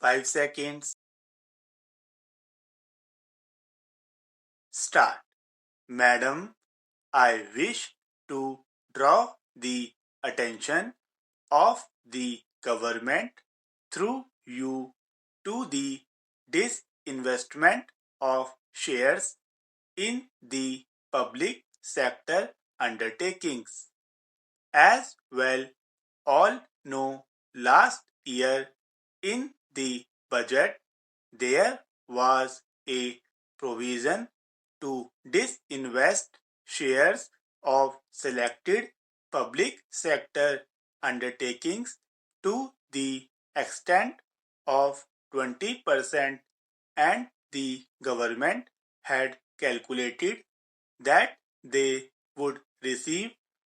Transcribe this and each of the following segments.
5 seconds. Start. Madam, I wish to draw the attention of the government through you to the disinvestment of shares in the public sector undertakings. As well, all know last year in the budget there was a provision to disinvest shares of selected public sector undertakings to the extent of 20%, and the government had calculated that they would receive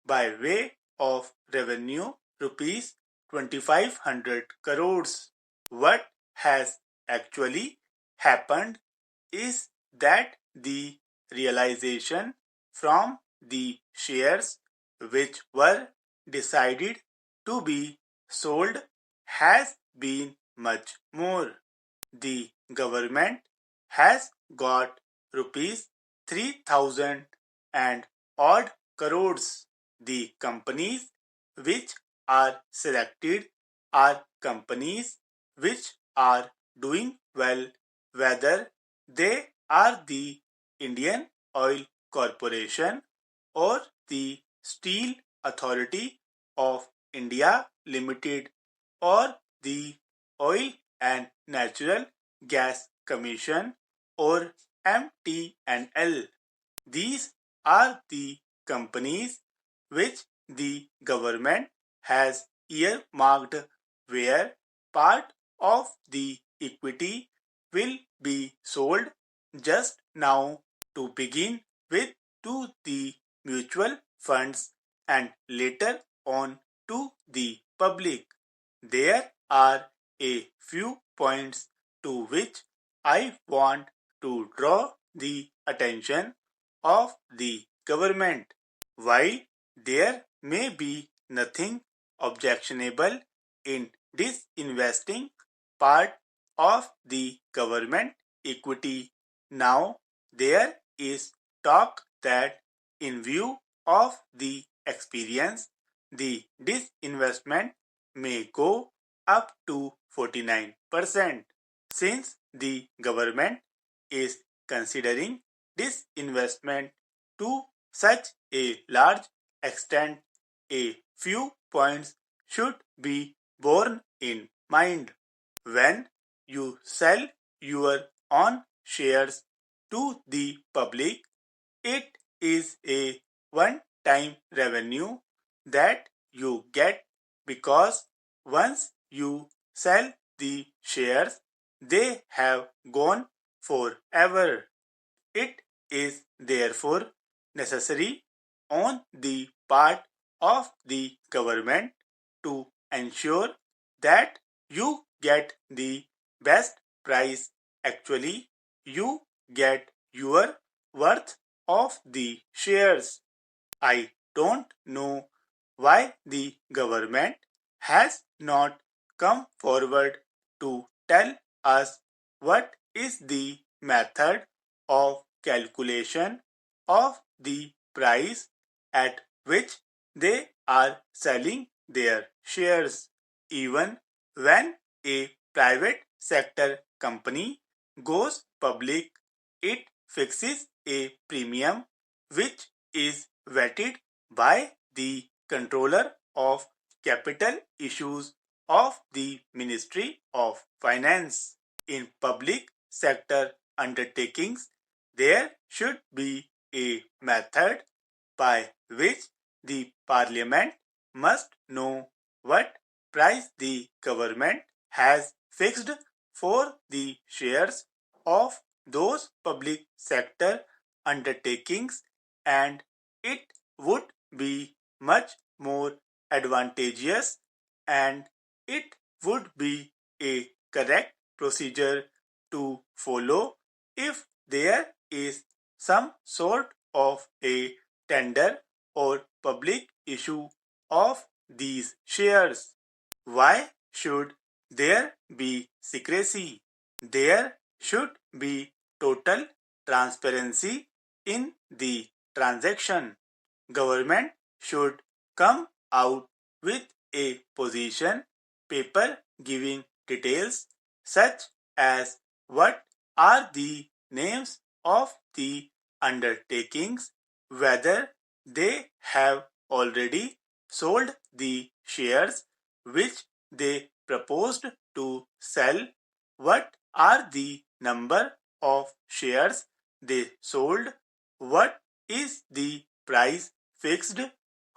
by way of revenue rupees 2500 crores. What has actually happened is that the realization from the shares which were decided to be sold has been much more. The government has got rupees 3000 and odd crores. The companies which are selected are companies which are doing well, whether they are the Indian Oil Corporation or the Steel Authority of India Limited or the Oil and Natural Gas Commission or MTNL. These are the companies which the government has earmarked where part of the equity will be sold just now to begin with to the mutual funds and later on to the public. There are a few points to which I want to draw the attention of the government. While there may be nothing objectionable in disinvesting part of the government equity, now there is talk that in view of the experience, the disinvestment may go up to 49%. Since the government is considering disinvestment to such a large extent, a few points should be borne in mind. When you sell your own shares to the public, it is a one-time revenue that you get because once you sell the shares, they have gone forever. It is therefore necessary on the part of the government to ensure that you get the best price. Actually, you get your worth of the shares. I don't know why the government has not come forward to tell us what is the method of calculation of the price at which they are selling their shares. Even when a private sector company goes public, it fixes a premium which is vetted by the controller of capital issues of the Ministry of Finance. In public sector undertakings, there should be a method by which the Parliament must know what price the government has fixed for the shares of those public sector undertakings, and it would be much more advantageous and it would be a correct procedure to follow if there is some sort of a tender or public issue of these shares. Why should there be secrecy. There should be total transparency in the transaction. Government should come out with a position paper giving details such as what are the names of the undertakings, whether they have already sold the shares which they proposed to sell, what are the number of shares they sold, what is the price fixed,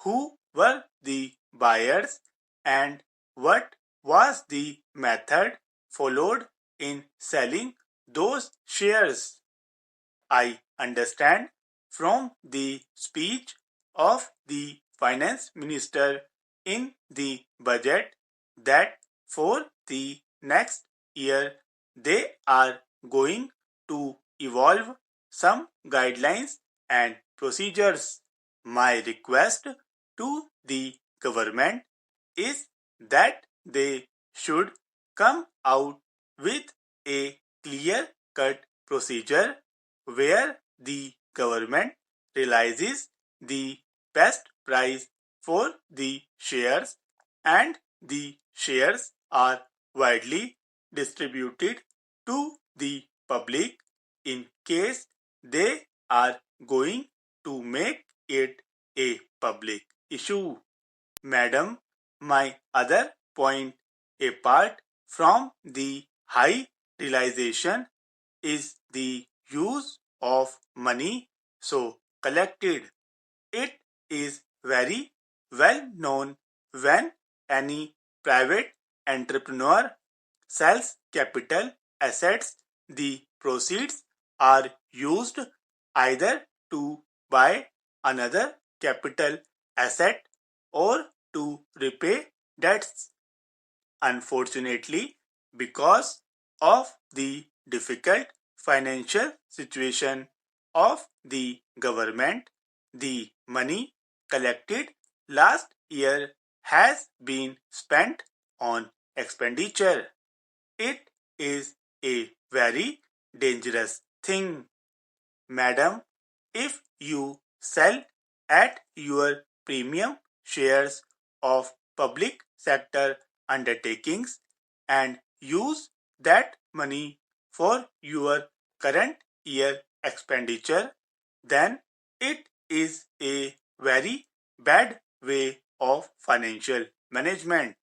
who were the buyers, and what was the method followed in selling those shares. I understand from the speech of the finance minister in the budget that for the next year they are going to evolve some guidelines and procedures. My request to the government is that they should come out with a clear cut procedure where the government realizes the best price for the shares and the shares are widely distributed to the public in case they are going to make it a public issue. Madam, my other point, apart from the high realization, is the use of money so collected. It is very well known when any private entrepreneur sells capital assets, the proceeds are used either to buy another capital asset or to repay debts. Unfortunately, because of the difficult financial situation of the government, the money collected last year has been spent on expenditure. It is a very dangerous thing. Madam, if you sell at your premium shares of public sector undertakings and use that money for your current year expenditure, then it is a very bad way of financial management.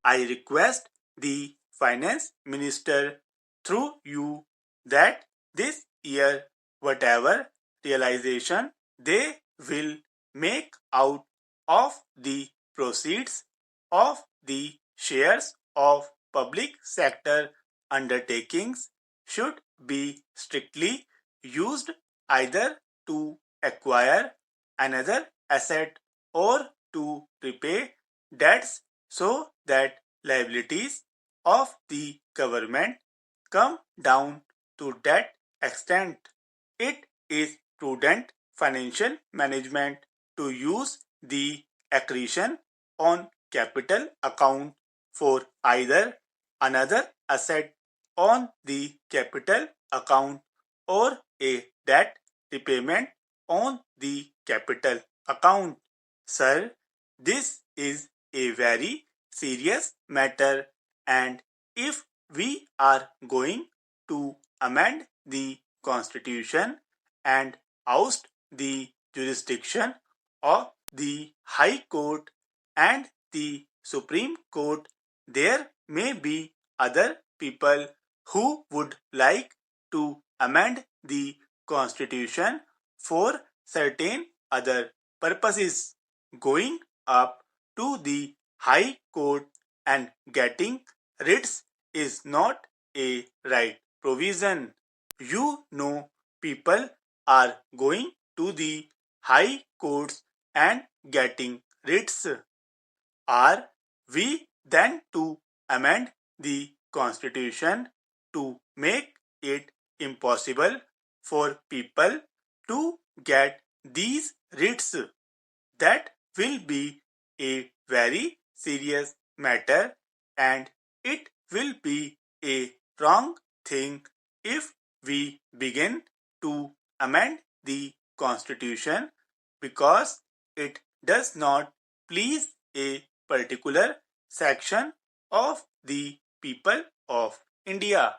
I request the finance minister through you that this year whatever realization they will make out of the proceeds of the shares of public sector undertakings should be strictly used either to acquire another asset or to repay debts so that liabilities of the government come down to that extent. It is prudent financial management to use the accretion on capital account for either another asset on the capital account or a debt repayment on the capital account. Sir, this is a very serious matter, and if we are going to amend the constitution and oust the jurisdiction of the High Court and the Supreme Court, there may be other people who would like to amend the constitution for certain other purposes. Going up to the High Court and getting writs is not a right provision. You know, people are going to the high courts and getting writs. Are we then to amend the constitution to make it impossible for people to get these writs? That will be a very serious matter and it will be a wrong thing if we begin to amend the Constitution because it does not please a particular section of the people of India.